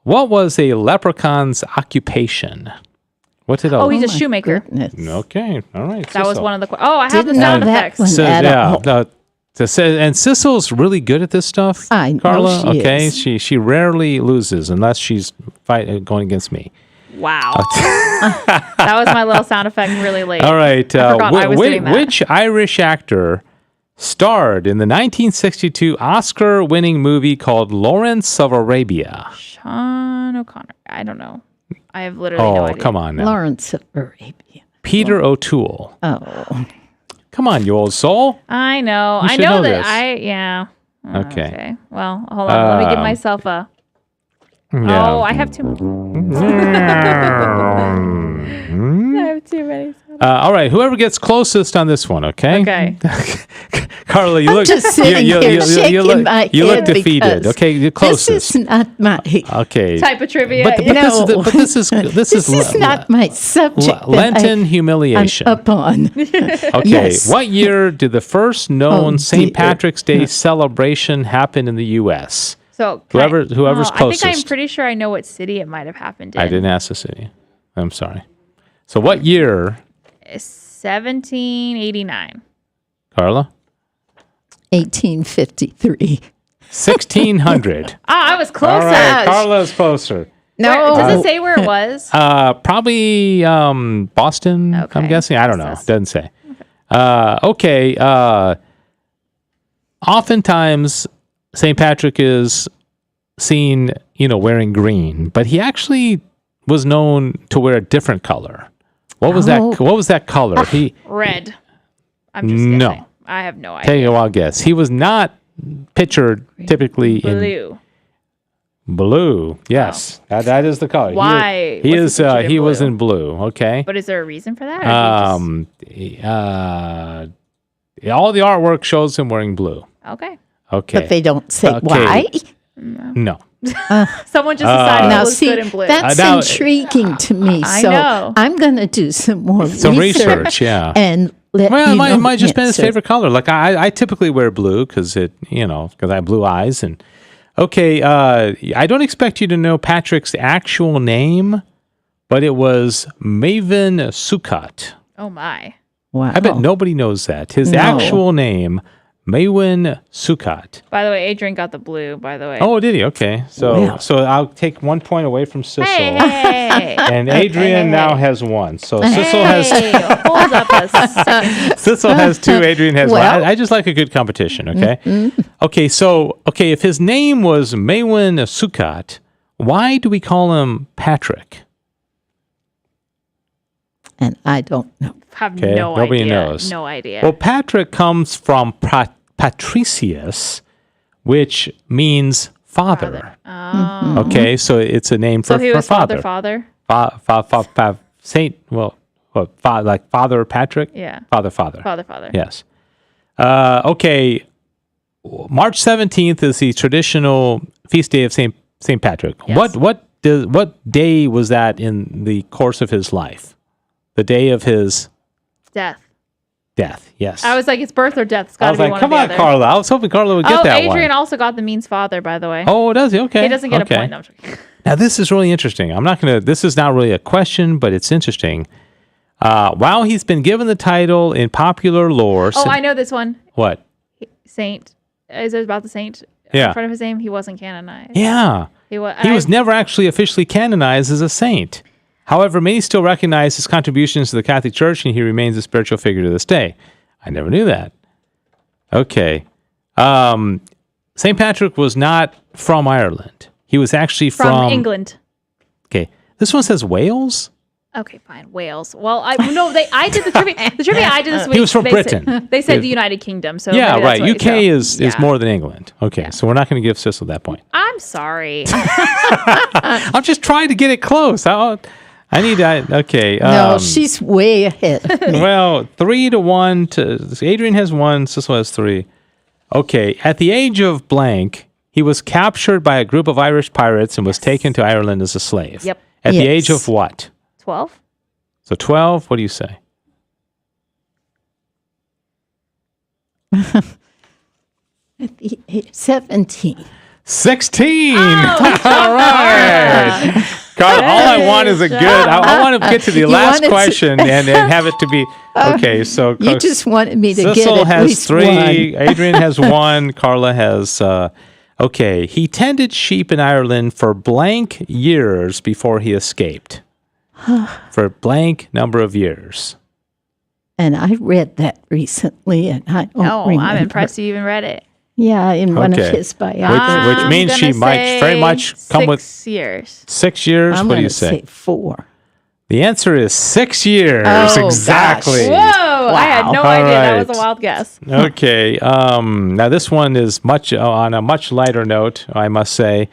what was a leprechaun's occupation? What did he's a shoemaker. Goodness. Okay, all right. That was one of the. I have the Didn't sound know that effects. one at all. And Sissel's really good at this stuff. I know Carla. she is. She rarely loses unless she's going against me. Wow, that was my little sound effect. Really late. All right. I forgot I was doing that. Which Irish actor starred in the 1962 Oscar-winning movie called Lawrence of Arabia? Sean O'Connor. I don't know. I have literally no idea. Oh, come on now. Lawrence of Arabia. Peter O'Toole. Oh. Come on, you old soul. I know. You I should know know that. this. Okay. Well, hold on. Let me give myself a. Yeah. Oh, I have too much. I have too many. All right. Whoever gets closest on this one, okay? Okay. Carla, you I'm look. just sitting here shaking my you look head defeated. Okay, you're closest. This is not my type of trivia. But this is this is not my subject. Lenten humiliation. I'm up on. Okay. Yes. What year did the first known St. Patrick's Day celebration happen in the U.S.? So whoever's closest. I think I'm pretty sure I know what city it might have happened in. I didn't ask the city. I'm sorry. So what year? 1789. Carla? 1853. 1600. I was close. All right, Carla's closer. No. Does it say where it was? Probably Boston, Okay. I'm guessing. I don't know. Doesn't say. Okay. Oftentimes, St. Patrick is seen, wearing green, but he actually was known to wear a different color. What was that? What was that color? Red. I'm just guessing. No. I have no idea. Take a wild guess. He was not pictured typically in blue. Yes, that is the color. Why? He was in blue. Okay. But is there a reason for that? All the artwork shows him wearing blue. Okay. Okay. But they don't say why. No. Someone just decided it was good in blue. That's intriguing to me. I so know. I'm going to do some more research. Yeah. And it might just been his favorite color. Like I typically wear blue because because I have blue eyes. And okay, I don't expect you to know Patrick's actual name, but it was Maven Sukkot. Oh my! Wow. I bet nobody knows that. His actual name, Maven Sukkot. By the way, Adrian got the blue. By the way. Oh, did he? Okay, so I'll take 1 point away from Sissel. Hey. And Adrian now has 1. So Sissel has Hold up a second. Sissel has 2. Adrian has 1. I just like a good competition. Okay. Okay. So if his name was Maven Sukkot, Why do we call him Patrick? And I don't know. Have Okay, no nobody idea. knows. No idea. Well, Patrick comes from patricius, which means father. Oh. Okay, so it's a name So for, he was father. father. Saint, like Father Patrick? Yeah. Father. Father. Yes. Okay. March 17th is the traditional feast day of Saint Patrick. Yes. What day was that in the course of his life? The day of his Death. Yes. I was like, it's birth or death. It's I got to was be like, one come or the on, other. Carla. I was hoping Carla would get that one. Adrian also got the means father, by the way. Oh, does he? Okay. He doesn't get okay. a point. No, I'm joking. Now, this is really interesting. This is not really a question, but it's interesting. While he's been given the title in popular lore. Oh, I know this one. What? Saint. Is it about the saint Yeah. in front of his name? He wasn't canonized. Yeah. He He was never actually officially canonized as a saint. However, many still recognize his contributions to the Catholic Church, and he remains a spiritual figure to this day. I never knew that. Okay. St. Patrick was not from Ireland. He was actually from England. Okay. This one says Wales? Okay, fine. Wales. Well, I did the trivia. The trivia I did this week. He was from Britain. They said the United Kingdom. So Yeah, maybe that's right. what- UK is yeah. more than England. Okay, so we're not going to give Sissel that point. I'm sorry. I'm just trying to get it close. Okay. No, she's way ahead of me. Well, 3-1 to Adrian has 1, Sissel has 3. Okay, at the age of blank, he was captured by a group of Irish pirates and was taken to Ireland as a slave. Yep. At the Yes. age of what? 12. So 12, what do you say? At the age 17. 16. Oh, All right. God, all I want is a good. I want to get to the last wanted to- question and have it to be okay. So You just wanted me to get Sissel at has least 3. one. Adrian has 1. Carla has. Okay, he tended sheep in Ireland for blank years before he escaped. For blank number of years. And I read that recently, and I don't Oh, remember. I'm impressed you even read it. Yeah, in one of Okay. his biographies. Which means I'm she gonna might very say much come with 6 years. 6 years. I'm What do going you to say? say 4. The answer is 6 years. Oh, exactly. Whoa! I had no All idea. That was right. a wild guess. Okay. Now this one is much on a much lighter note, I must say.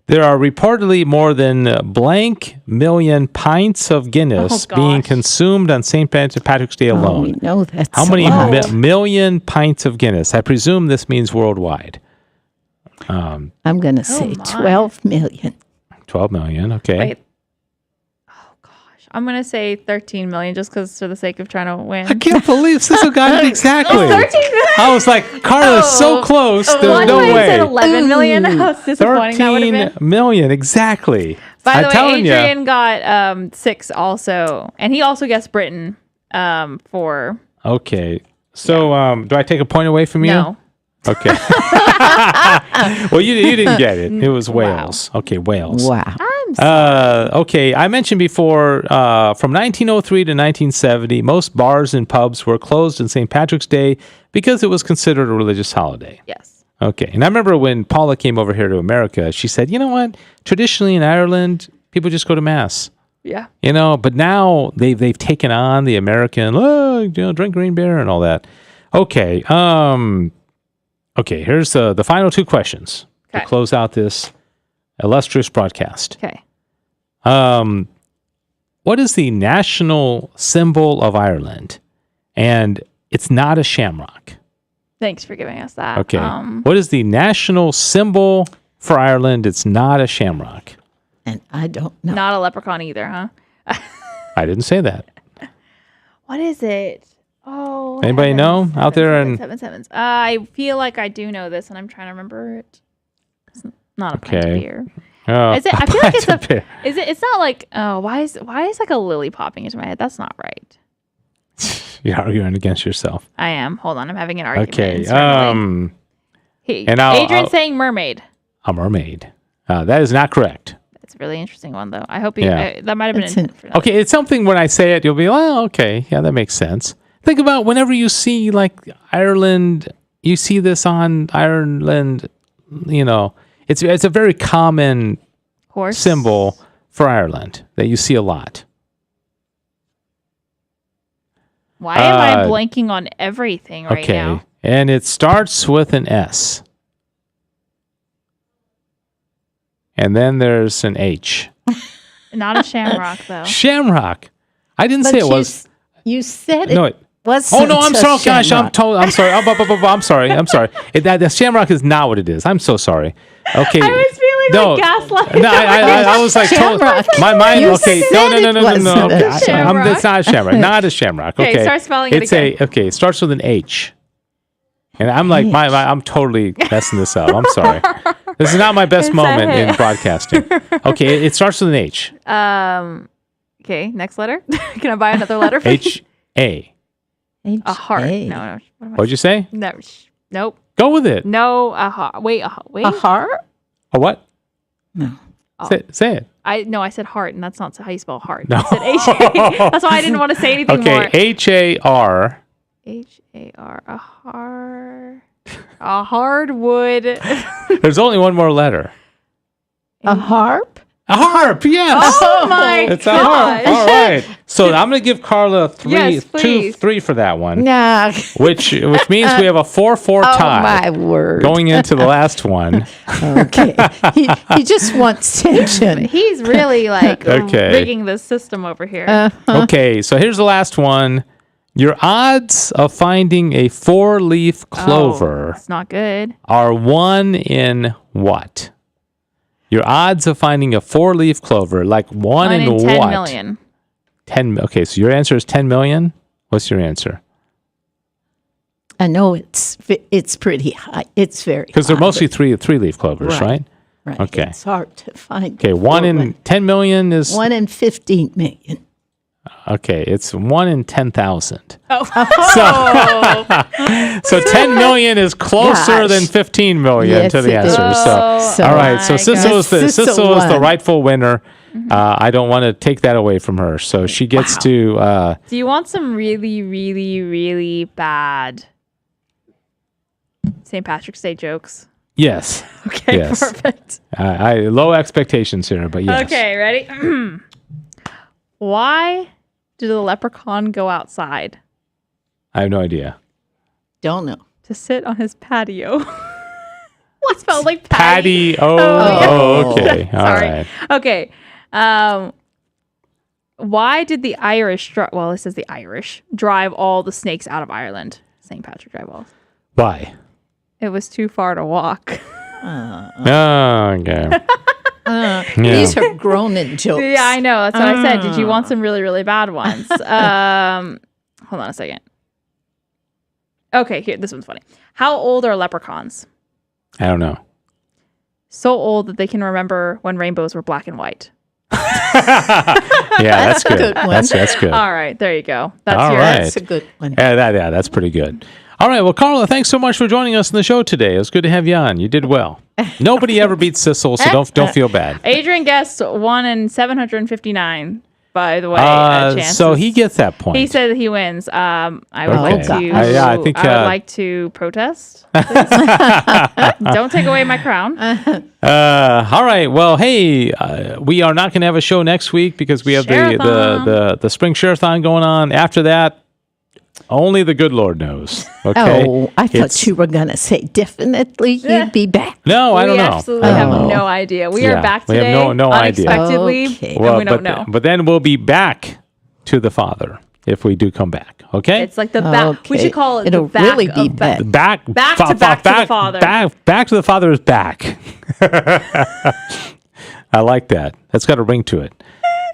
There are reportedly more than blank million pints of Guinness Oh, being gosh. consumed on St. Patrick's Day Oh, alone. we know that's How many a lot. million pints of Guinness? I presume this means worldwide. I'm going to say my. 12 million. 12 million. Okay. Wait. Oh gosh, I'm gonna say 13 million just because for the sake of trying to win. I can't believe Sissel got it exactly. 13 million. I was like, Carla's so close. There's no I said way. 11 million. How disappointing that would have 13 been. million, exactly. By the I'm way, telling you. Adrian got 6 also, and he also guessed Britain for Okay. So, do I take a point away from you? no. Okay. Well, you didn't get it. It was Wales. Okay, Wales. Wow. Okay, I mentioned before, from 1903 to 1970, most bars and pubs were closed on St. Patrick's Day because it was considered a religious holiday. Yes. Okay, and I remember when Paula came over here to America, she said, you know what? Traditionally in Ireland, people just go to Mass. Yeah. You know, but now they've taken on the American, drink green beer and all that. Okay, okay. Here's the final 2 questions to Okay. close out this illustrious broadcast. Okay. What is the national symbol of Ireland? And it's not a shamrock. Thanks for giving us that. Okay. What is the national symbol for Ireland? It's not a shamrock. And I don't know. Not a leprechaun either, huh? I didn't say that. What is it? Oh. Anybody know out there? And Seven sevens. I feel like I do know this, and I'm trying to remember it. It's not a pint Okay. of beer. oh, Is it? I feel like it's pint of beer. Is it? It's not like. Oh, why is like a lily popping into my head? That's not right. You're arguing against yourself. I am. Hold on. I'm having an argument. Okay. internally. And Adrian's I'll- saying mermaid. A mermaid. That is not correct. It's a really interesting one, though. I hope you. Yeah. That might have been. It's an- Okay, it's something when I say it, you'll be, well, okay, yeah, that makes sense. Think about whenever you see like Ireland, you see this on Ireland, you know, it's a very common Horse. symbol for Ireland that you see a lot? Why am I blanking on everything right now? And it starts with an S. And then there's an H. Not a shamrock, though. Shamrock. I didn't say it was. You said No, it wasn't. Oh no, I'm a sorry, gosh, shamrock. I'm sorry. I'm sorry. I'm sorry. The shamrock is not what it is. I'm so sorry. Okay. I was feeling like gaslighting. No, I was like, Shamrock. my mind. You Okay, said no. it wasn't Okay, a shamrock. it's not a shamrock. Not a shamrock. Okay, Okay, start spelling it it's again. Okay, it starts with an H. And I'm like, I'm totally messing this up. I'm sorry. This is not my best moment in broadcasting. Okay, it starts with an H. Okay, next letter. Can I buy another letter? Please? H-A. A heart. H-A. No. What'd you say? No. Nope. Go with it. No. A heart. Wait. Wait. A heart? A what? No. Say it. I said heart, and that's not how you spell heart. No. I said H-A. That's why I didn't want to say anything more. Okay, H-A-R. H-A-R. A heart. A hardwood. There's only one more letter. A harp? A harp, yes. Oh my It's a harp. gosh. All right. So I'm going to give Carla Yes, please. 3 for that one, Nah. which means we have a 4-4 Oh, tie my word. going into the last one. Okay. He just wants tension. He's really like Okay. rigging the system over here. Okay, so here's the last one. Your odds of finding a 4-leaf clover It's not good. are 1 in what? Your odds of finding a 4-leaf clover, like 1 in 10 what? million. 10. Okay, so your answer is 10 million? What's your answer? I know it's pretty high. It's very Because they're high, mostly but- 3-leaf clovers, right? Right. Okay. It's hard to find. Okay, 1 in 10 million is 1 in 15 million. okay. It's 1 in 10,000. Oh. So 10 million is closer Gosh. than 15 million Yes, to the it answer. is. So all right. So my Sissel is goodness. Sissel is the won. rightful winner. I don't want to take that away from her. So she gets to. Do you want some really, really, really bad St. Patrick's Day jokes? Yes. Okay, Yes. perfect. I low expectations here, but yes. Okay, ready? Why did the leprechaun go outside? I have no idea. Don't know. To sit on his patio. What spelled like Patty. patty? Oh, okay. All Sorry. right. Okay. Why did the Irish it says the Irish drive all the snakes out of Ireland? St. Patrick drive all. Why? It was too far to walk. Oh, okay. These are grown-in jokes. Yeah, I know. That's what I said. Did you want some really, really bad ones? Hold on a second. Okay, here. This one's funny. How old are leprechauns? I don't know. So old that they can remember when rainbows were black and white. Yeah, that's good. good one. That's good. All right, there you go. That's All yours. right. That's a good one. Yeah, that's pretty good. All right, well, Carla, thanks so much for joining us on the show today. It was good to have you on. You did well. Nobody ever beats Sissel, so don't feel bad. Adrian guessed 1 in 759. By the way, chances. So he gets that point. He said he wins. I would Okay. like to. Yeah, I think, I would like to protest. Don't take away my crown. All right. Well, hey, we are not going to have a show next week because we have the spring share-a-thon going on. After that, only the good Lord knows. Okay. Oh, I thought you were going to say definitely you'd be back. No, I don't We know. absolutely have no idea. We Yeah, are back we have today. no idea. Unexpectedly, Okay. and we don't know. But then we'll be back to the Father if we do come back. Okay. It's like the back. We Okay. should call it It'll the back really of be back. back. Back to the Father. Back to the Father is back. I like that. That's got a ring to it.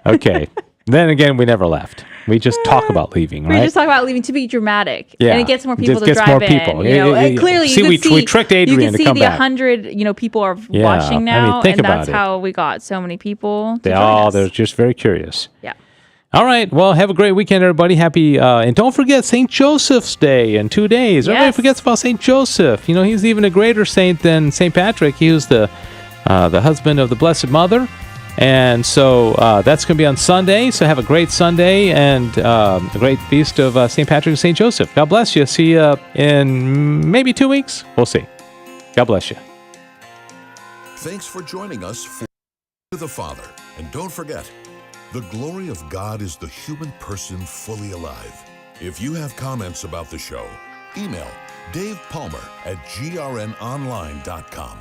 Okay. Then again, we never left. We just talk about leaving, right? We just talk about leaving to be dramatic, Yeah. and it gets more people Just to gets drive more in. people. You know, Yeah. clearly, See, you we can see, tricked Adrian you can to see come the back. 100 people are Yeah. watching I mean, now, think and about that's it. how we got so many people. To join us. They're just very curious. Yeah. All right. Well, have a great weekend, everybody. Happy and don't forget St. Joseph's Day in 2 days. Everybody Yes. forgets about St. Joseph. You know, he's even a greater saint than St. Patrick. He was the husband of the Blessed Mother. And so that's going to be on Sunday. So have a great Sunday and a great feast of St. Patrick and St. Joseph. God bless you. See you in maybe 2 weeks. We'll see. God bless you. Thanks for joining us for with the Father. And don't forget, the glory of God is the human person fully alive. If you have comments about the show, email Dave Palmer at grnonline.com.